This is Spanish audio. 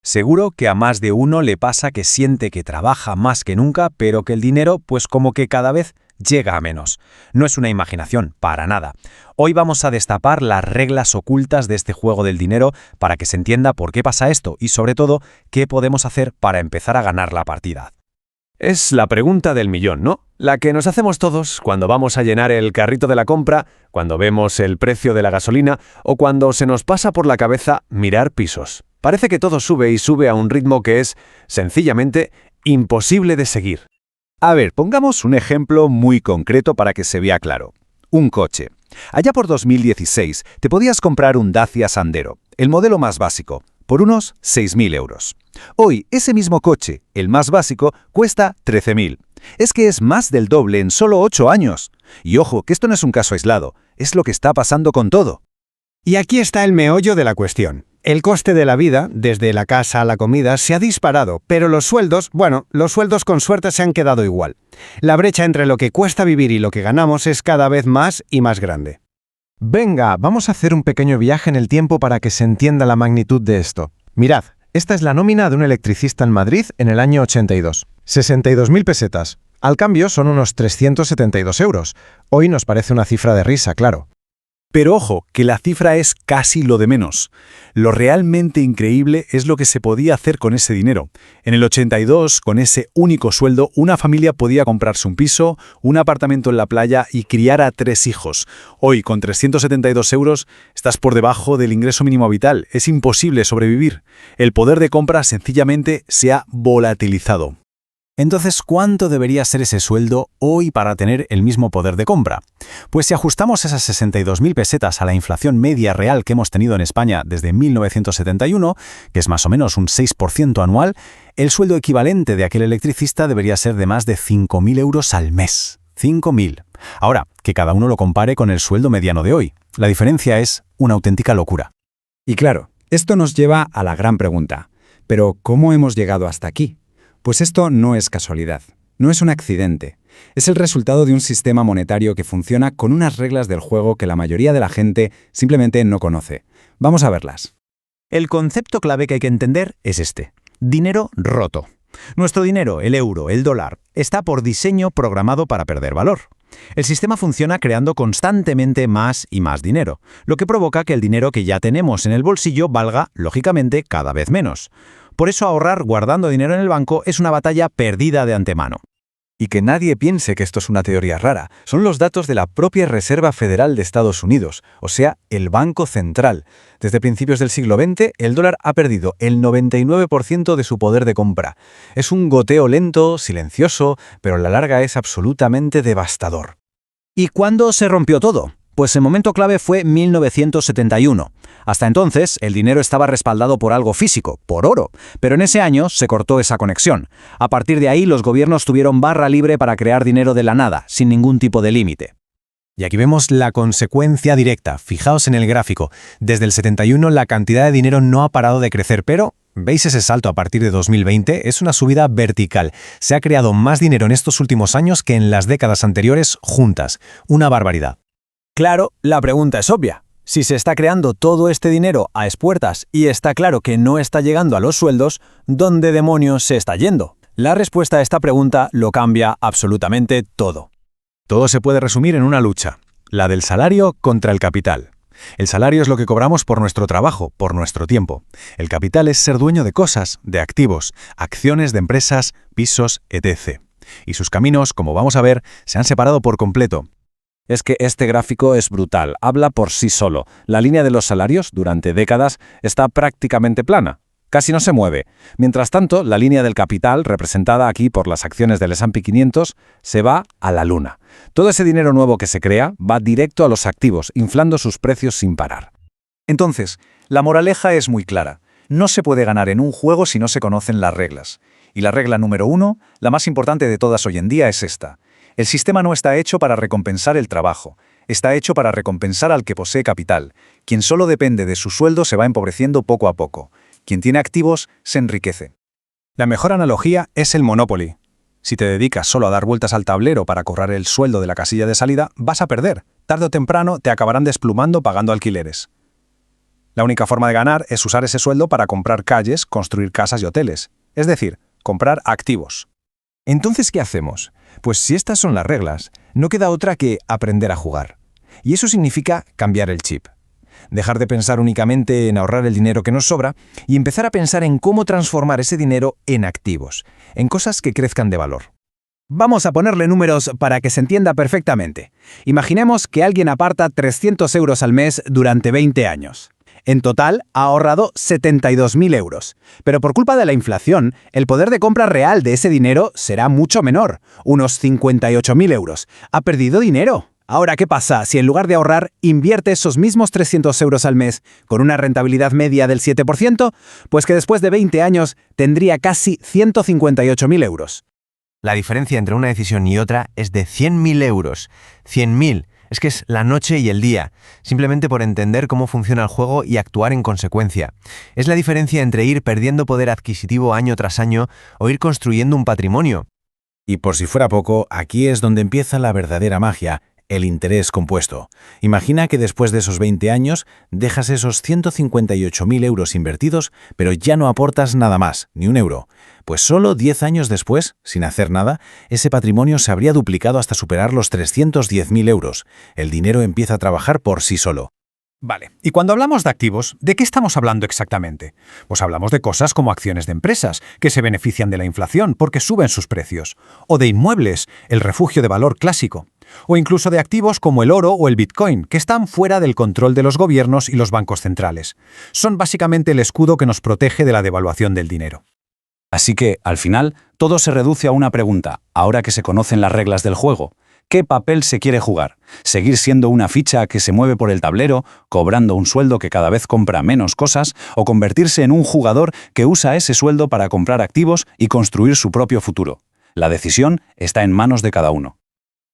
Seguro que a más de uno le pasa que siente que trabaja más que nunca, pero que el dinero, pues como que cada vez llega a menos. No es una imaginación, para nada. Hoy vamos a destapar las reglas ocultas de este juego del dinero para que se entienda por qué pasa esto y, sobre todo, qué podemos hacer para empezar a ganar la partida. Es la pregunta del millón, ¿no? La que nos hacemos todos cuando vamos a llenar el carrito de la compra, cuando vemos el precio de la gasolina o cuando se nos pasa por la cabeza mirar pisos. Parece que todo sube y sube a un ritmo que es, sencillamente, imposible de seguir. A ver, pongamos un ejemplo muy concreto para que se vea claro. Un coche. Allá por 2016 te podías comprar un Dacia Sandero, el modelo más básico, por unos 6.000 euros. Hoy, ese mismo coche, el más básico, cuesta 13.000. Es que es más del doble en solo 8 años. Y ojo, que esto no es un caso aislado, es lo que está pasando con todo. Y aquí está el meollo de la cuestión. El coste de la vida, desde la casa a la comida, se ha disparado, pero los sueldos con suerte se han quedado igual. La brecha entre lo que cuesta vivir y lo que ganamos es cada vez más y más grande. Venga, vamos a hacer un pequeño viaje en el tiempo para que se entienda la magnitud de esto. Mirad, esta es la nómina de un electricista en Madrid en el año 82. 62.000 pesetas. Al cambio son unos 372 euros. Hoy nos parece una cifra de risa, claro. Pero ojo, que la cifra es casi lo de menos. Lo realmente increíble es lo que se podía hacer con ese dinero. En el 82, con ese único sueldo, una familia podía comprarse un piso, un apartamento en la playa y criar a 3 hijos. Hoy, con 372 euros, estás por debajo del ingreso mínimo vital. Es imposible sobrevivir. El poder de compra sencillamente se ha volatilizado. Entonces, ¿cuánto debería ser ese sueldo hoy para tener el mismo poder de compra? Pues si ajustamos esas 62.000 pesetas a la inflación media real que hemos tenido en España desde 1971, que es más o menos un 6% anual, el sueldo equivalente de aquel electricista debería ser de más de 5.000 euros al mes. 5.000. Ahora, que cada uno lo compare con el sueldo mediano de hoy. La diferencia es una auténtica locura. Y claro, esto nos lleva a la gran pregunta. ¿Pero cómo hemos llegado hasta aquí? Pues esto no es casualidad, no es un accidente. Es el resultado de un sistema monetario que funciona con unas reglas del juego que la mayoría de la gente simplemente no conoce. Vamos a verlas. El concepto clave que hay que entender es este: dinero roto. Nuestro dinero, el euro, el dólar, está por diseño programado para perder valor. El sistema funciona creando constantemente más y más dinero, lo que provoca que el dinero que ya tenemos en el bolsillo valga, lógicamente, cada vez menos. Por eso ahorrar guardando dinero en el banco es una batalla perdida de antemano. Y que nadie piense que esto es una teoría rara. Son los datos de la propia Reserva Federal de Estados Unidos, o sea, el Banco Central. Desde principios del siglo XX, el dólar ha perdido el 99% de su poder de compra. Es un goteo lento, silencioso, pero a la larga es absolutamente devastador. ¿Y cuándo se rompió todo? Pues el momento clave fue 1971. Hasta entonces, el dinero estaba respaldado por algo físico, por oro, pero en ese año se cortó esa conexión. A partir de ahí, los gobiernos tuvieron barra libre para crear dinero de la nada, sin ningún tipo de límite. Y aquí vemos la consecuencia directa. Fijaos en el gráfico. Desde el 71 la cantidad de dinero no ha parado de crecer, pero ¿veis ese salto a partir de 2020? Es una subida vertical. Se ha creado más dinero en estos últimos años que en las décadas anteriores juntas. Una barbaridad. Claro, la pregunta es obvia. Si se está creando todo este dinero a expuertas y está claro que no está llegando a los sueldos, ¿dónde demonios se está yendo? La respuesta a esta pregunta lo cambia absolutamente todo. Todo se puede resumir en una lucha, la del salario contra el capital. El salario es lo que cobramos por nuestro trabajo, por nuestro tiempo. El capital es ser dueño de cosas, de activos, acciones de empresas, pisos, etc. Y sus caminos, como vamos a ver, se han separado por completo. Es que este gráfico es brutal, habla por sí solo. La línea de los salarios, durante décadas, está prácticamente plana. Casi no se mueve. Mientras tanto, la línea del capital, representada aquí por las acciones del S&P 500, se va a la luna. Todo ese dinero nuevo que se crea va directo a los activos, inflando sus precios sin parar. Entonces, la moraleja es muy clara. No se puede ganar en un juego si no se conocen las reglas. Y la regla número 1, la más importante de todas hoy en día, es esta. El sistema no está hecho para recompensar el trabajo, está hecho para recompensar al que posee capital. Quien solo depende de su sueldo se va empobreciendo poco a poco. Quien tiene activos se enriquece. La mejor analogía es el Monopoly. Si te dedicas solo a dar vueltas al tablero para cobrar el sueldo de la casilla de salida, vas a perder. Tarde o temprano te acabarán desplumando pagando alquileres. La única forma de ganar es usar ese sueldo para comprar calles, construir casas y hoteles. Es decir, comprar activos. Entonces, ¿qué hacemos? Pues si estas son las reglas, no queda otra que aprender a jugar. Y eso significa cambiar el chip. Dejar de pensar únicamente en ahorrar el dinero que nos sobra y empezar a pensar en cómo transformar ese dinero en activos, en cosas que crezcan de valor. Vamos a ponerle números para que se entienda perfectamente. Imaginemos que alguien aparta 300 euros al mes durante 20 años. En total, ha ahorrado 72.000 euros. Pero por culpa de la inflación, el poder de compra real de ese dinero será mucho menor, unos 58.000 euros. Ha perdido dinero. Ahora, ¿qué pasa si en lugar de ahorrar, invierte esos mismos 300 euros al mes con una rentabilidad media del 7%? Pues que después de 20 años tendría casi 158.000 euros. La diferencia entre una decisión y otra es de 100.000 euros. 100.000. Es que es la noche y el día, simplemente por entender cómo funciona el juego y actuar en consecuencia. Es la diferencia entre ir perdiendo poder adquisitivo año tras año o ir construyendo un patrimonio. Y por si fuera poco, aquí es donde empieza la verdadera magia, el interés compuesto. Imagina que después de esos 20 años dejas esos 158.000 euros invertidos, pero ya no aportas nada más, ni un euro. Pues solo 10 años después, sin hacer nada, ese patrimonio se habría duplicado hasta superar los 310.000 euros. El dinero empieza a trabajar por sí solo. Vale, y cuando hablamos de activos, ¿de qué estamos hablando exactamente? Pues hablamos de cosas como acciones de empresas, que se benefician de la inflación porque suben sus precios, o de inmuebles, el refugio de valor clásico, o incluso de activos como el oro o el Bitcoin, que están fuera del control de los gobiernos y los bancos centrales. Son básicamente el escudo que nos protege de la devaluación del dinero. Así que, al final, todo se reduce a una pregunta, ahora que se conocen las reglas del juego. ¿Qué papel se quiere jugar? ¿Seguir siendo una ficha que se mueve por el tablero, cobrando un sueldo que cada vez compra menos cosas, o convertirse en un jugador que usa ese sueldo para comprar activos y construir su propio futuro? La decisión está en manos de cada uno.